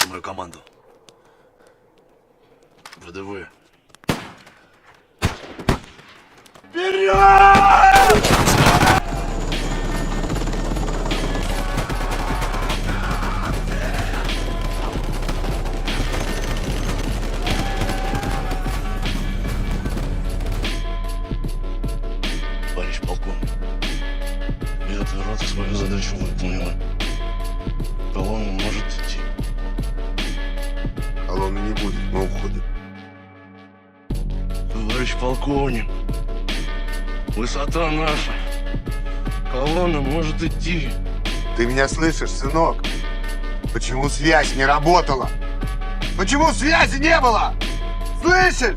слухай мою команду. ВДВ. Вперед! Товарищ полковник, девятая рота свою задачу выполнила. Колонна может идти. Колонны не будет, мы уходим. Товарищ полковник, высота наша. Колонна может идти. Ты меня слышишь, сынок? Почему связь не работала? Почему связи не было? Слышишь?